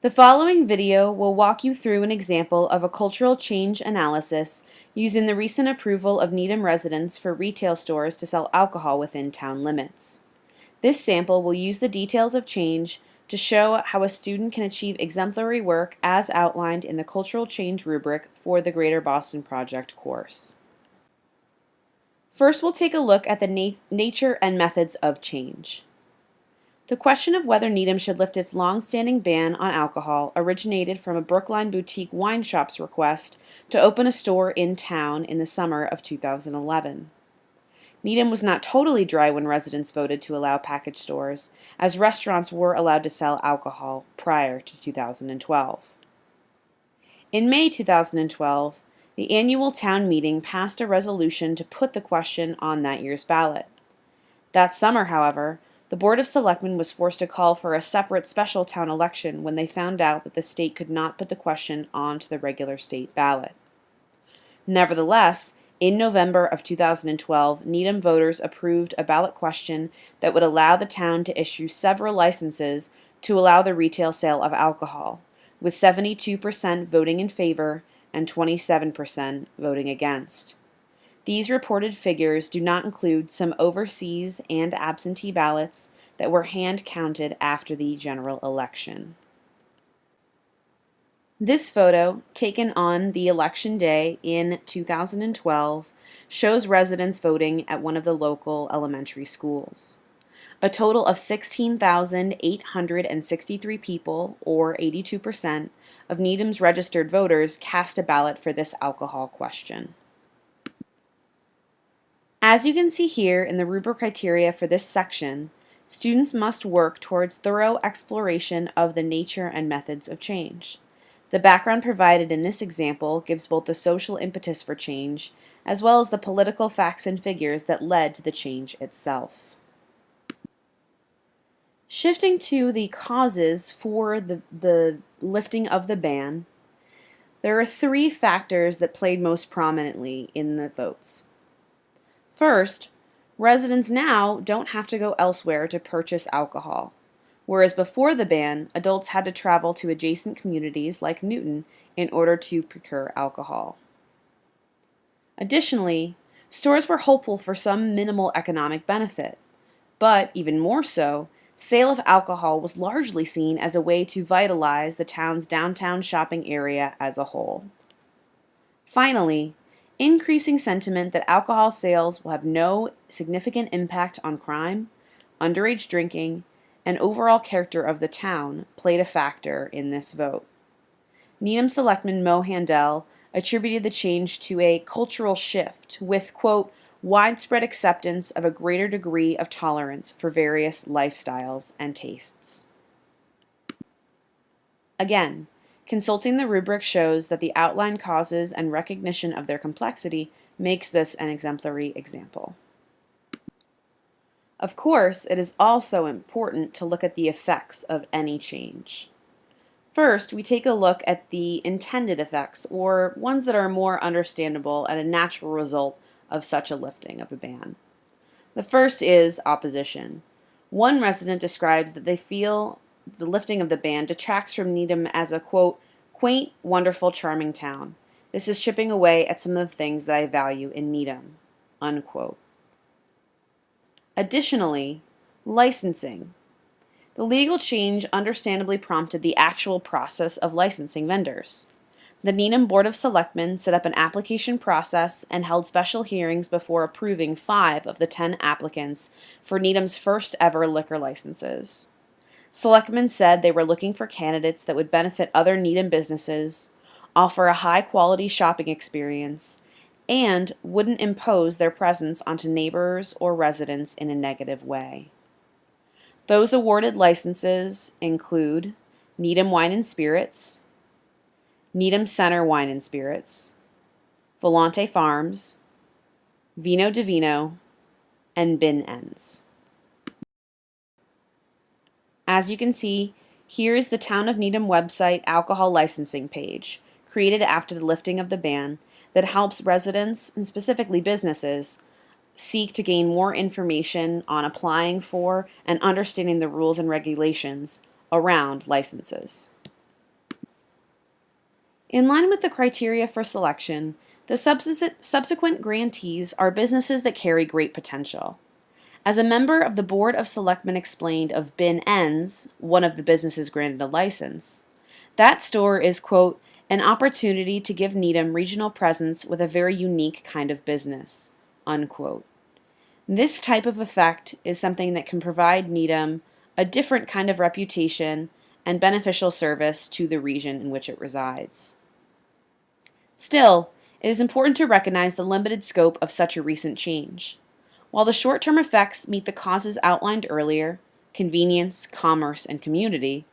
The following video will walk you through an example of a cultural change analysis using the recent approval of Needham residents for retail stores to sell alcohol within town limits. This sample will use the details of change to show how a student can achieve exemplary work as outlined in the Cultural Change rubric for the Greater Boston Project course. First, we'll take a look at the nature and methods of change. The question of whether Needham should lift its long-standing ban on alcohol originated from a Brookline boutique wine shop's request to open a store in town in the summer of 2011. Needham was not totally dry when residents voted to allow package stores, as restaurants were allowed to sell alcohol prior to 2012. In May 2012, the annual town meeting passed a resolution to put the question on that year's ballot. That summer, however, the Board of Selectmen was forced to call for a separate special town election when they found out that the state could not put the question onto the regular state ballot. Nevertheless, in November of 2012, Needham voters approved a ballot question that would allow the town to issue several licenses to allow the retail sale of alcohol, with 72% voting in favor and 27% voting against. These reported figures do not include some overseas and absentee ballots that were hand-counted after the general election. This photo, taken on the election day in 2012, shows residents voting at one of the local elementary schools. A total of 16,863 people, or 82%, of Needham's registered voters cast a ballot for this alcohol question. As you can see here in the rubric criteria for this section, students must work towards thorough exploration of the nature and methods of change. The background provided in this example gives both the social impetus for change as well as the political facts and figures that led to the change itself. Shifting to the causes for the lifting of the ban, there are three factors that played most prominently in the votes. First, residents now don't have to go elsewhere to purchase alcohol, whereas before the ban, adults had to travel to adjacent communities like Newton in order to procure alcohol. Additionally, stores were hopeful for some minimal economic benefit, but even more so, sale of alcohol was largely seen as a way to vitalize the town's downtown shopping area as a whole. Finally, increasing sentiment that alcohol sales will have no significant impact on crime, underage drinking, and overall character of the town played a factor in this vote. Needham Selectman Mo Handel attributed the change to a cultural shift with, quote, widespread acceptance of a greater degree of tolerance for various lifestyles and tastes. Again, consulting the rubric shows that the outlined causes and recognition of their complexity makes this an exemplary example. Of course, it is also important to look at the effects of any change. First, we take a look at the intended effects, or ones that are more understandable and a natural result of such a lifting of a ban. The first is opposition. One resident describes that they feel the lifting of the ban detracts from Needham as a, quote, quaint, wonderful, charming town. This is chipping away at some of the things that I value in Needham, unquote. Additionally, licensing. The legal change understandably prompted the actual process of licensing vendors. The Needham Board of Selectmen set up an application process and held special hearings before approving 5 of the 10 applicants for Needham's first ever liquor licenses. Selectmen said they were looking for candidates that would benefit other Needham businesses, offer a high-quality shopping experience, and wouldn't impose their presence onto neighbors or residents in a negative way. Those awarded licenses include Needham Wine and Spirits, Needham Center Wine and Spirits, Volante Farms, Vino Divino, and Bin Ends. As you can see, here is the Town of Needham website alcohol licensing page, created after the lifting of the ban, that helps residents, and specifically businesses, seek to gain more information on applying for and understanding the rules and regulations around licenses. In line with the criteria for selection, the subsequent grantees are businesses that carry great potential. As a member of the Board of Selectmen explained of Bin Ends, one of the businesses granted a license, that store is, quote, an opportunity to give Needham regional presence with a very unique kind of business, unquote. This type of effect is something that can provide Needham a different kind of reputation and beneficial service to the region in which it resides. Still, it is important to recognize the limited scope of such a recent change. While the short-term effects meet the causes outlined earlier, convenience, commerce, and community,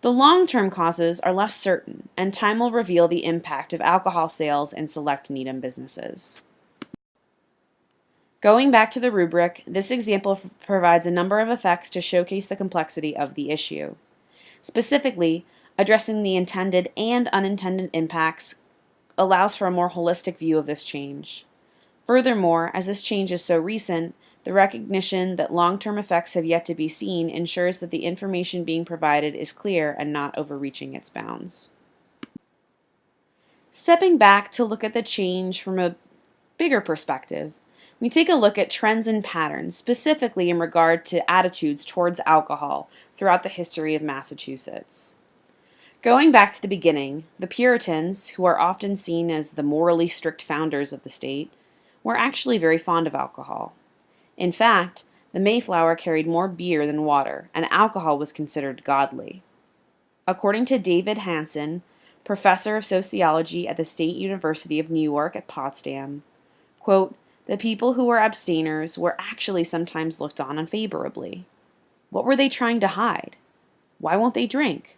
the long-term causes are less certain, and time will reveal the impact of alcohol sales in select Needham businesses. Going back to the rubric, this example provides a number of effects to showcase the complexity of the issue. Specifically, addressing the intended and unintended impacts allows for a more holistic view of this change. Furthermore, as this change is so recent, the recognition that long-term effects have yet to be seen ensures that the information being provided is clear and not overreaching its bounds. Stepping back to look at the change from a bigger perspective, we take a look at trends and patterns, specifically in regard to attitudes towards alcohol throughout the history of Massachusetts. Going back to the beginning, the Puritans, who are often seen as the morally strict founders of the state, were actually very fond of alcohol. In fact, the Mayflower carried more beer than water, and alcohol was considered godly. According to David Hansen, professor of sociology at the State University of New York at Potsdam, quote, the people who were abstainers were actually sometimes looked on unfavorably. What were they trying to hide? Why won't they drink?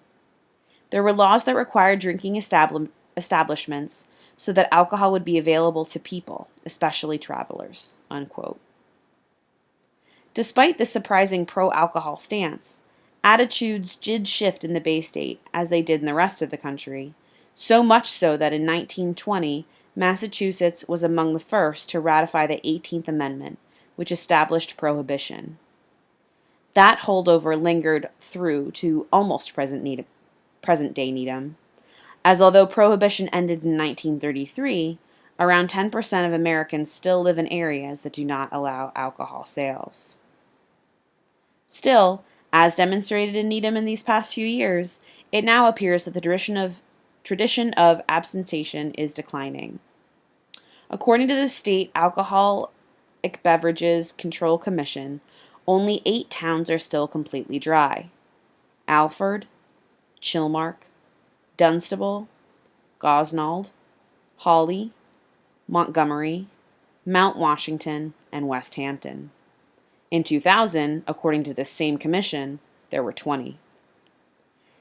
There were laws that required drinking establishments so that alcohol would be available to people, especially travelers, unquote. Despite this surprising pro-alcohol stance, attitudes did shift in the Bay State, as they did in the rest of the country, so much so that in 1920, Massachusetts was among the first to ratify the 18th Amendment, which established prohibition. That holdover lingered through to almost present-day Needham, as although prohibition ended in 1933, around 10% of Americans still live in areas that do not allow alcohol sales. Still, as demonstrated in Needham in these past few years, it now appears that the tradition of abstention is declining. According to the State Alcoholic Beverages Control Commission, only 8 towns are still completely dry: Alford, Chilmark, Dunstable, Gosnold, Hawley, Montgomery, Mount Washington, and West Hampton. In 2000, according to this same commission, there were 20.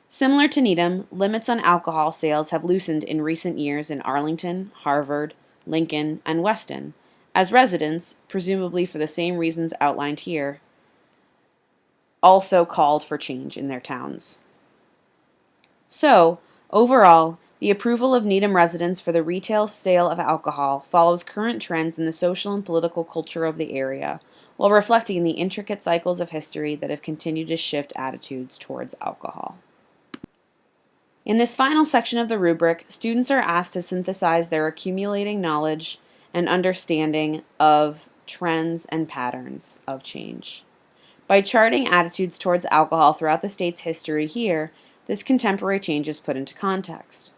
Similar to Needham, limits on alcohol sales have loosened in recent years in Arlington, Harvard, Lincoln, and Weston, as residents, presumably for the same reasons outlined here, also called for change in their towns. So, overall, the approval of Needham residents for the retail sale of alcohol follows current trends in the social and political culture of the area, while reflecting the intricate cycles of history that have continued to shift attitudes towards alcohol. In this final section of the rubric, students are asked to synthesize their accumulating knowledge and understanding of trends and patterns of change. By charting attitudes towards alcohol throughout the state's history here, this contemporary change is put into context.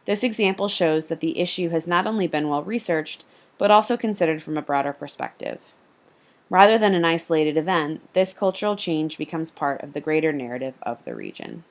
This example shows that the issue has not only been well researched, but also considered from a broader perspective. Rather than an isolated event, this cultural change becomes part of the greater narrative of the region.